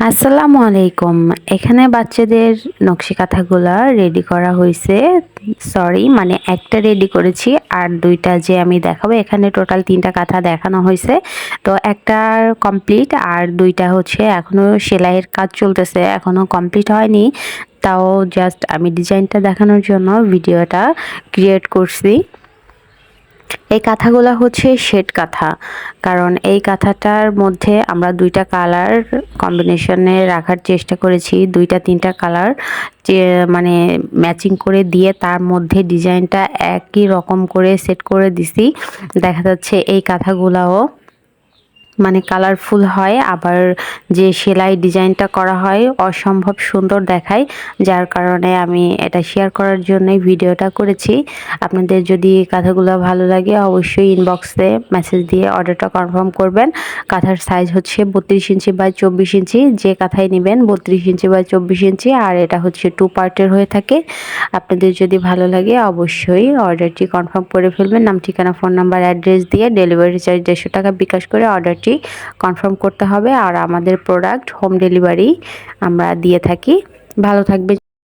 আসসালামু আলাইকুম। এখানে বাচ্চাদের নকশি কাঁথাগুলা রেডি করা হয়েছে। সরি, মানে একটা রেডি করেছি আর দুইটা যে আমি দেখাবো। এখানে টোটাল 3টা কাঁথা দেখানো হয়েছে। তো একটা কমপ্লিট আর দুইটা হচ্ছে এখনো সেলাইয়ের কাজ চলতেছে, এখনো কমপ্লিট হয়নি। তাও জাস্ট আমি ডিজাইনটা দেখানোর জন্য ভিডিওটা ক্রিয়েট করছি। এই কাঁথাগুলা হচ্ছে শেড কাঁথা, কারণ এই কাঁথাটার মধ্যে আমরা দুইটা কালার কম্বিনেশনে রাখার চেষ্টা করেছি। 2-3টা কালার যে মানে ম্যাচিং করে দিয়ে তার মধ্যে ডিজাইনটা একই রকম করে সেট করে দিছি। দেখা যাচ্ছে এই কাঁথাগুলাও মানে কালারফুল হয়, আবার যে সেলাই ডিজাইনটা করা হয় অসম্ভব সুন্দর দেখায়। যার কারণে আমি এটা শেয়ার করার জন্যই ভিডিওটা করেছি। আপনাদের যদি কাঁথাগুলো ভালো লাগে অবশ্যই ইনবক্সে মেসেজ দিয়ে অর্ডারটা কনফার্ম করবেন। কাঁথার সাইজ হচ্ছে 32 ইঞ্চি বাই 24 ইঞ্চি। যে কাঁথাই নেবেন 32 ইঞ্চি বাই 24 ইঞ্চি, আর এটা হচ্ছে 2 পার্টের হয়ে থাকে। আপনাদের যদি ভালো লাগে অবশ্যই অর্ডারটি কনফার্ম করে ফেলবেন। নাম, ঠিকানা, ফোন নাম্বার, অ্যাড্রেস দিয়ে ডেলিভারি চার্জ 150 টাকা বিকাশ করে অর্ডারটি কনফার্ম করতে হবে। আর আমাদের প্রোডাক্ট হোম ডেলিভারি আমরা দিয়ে থাকি। ভালো থাকবেন।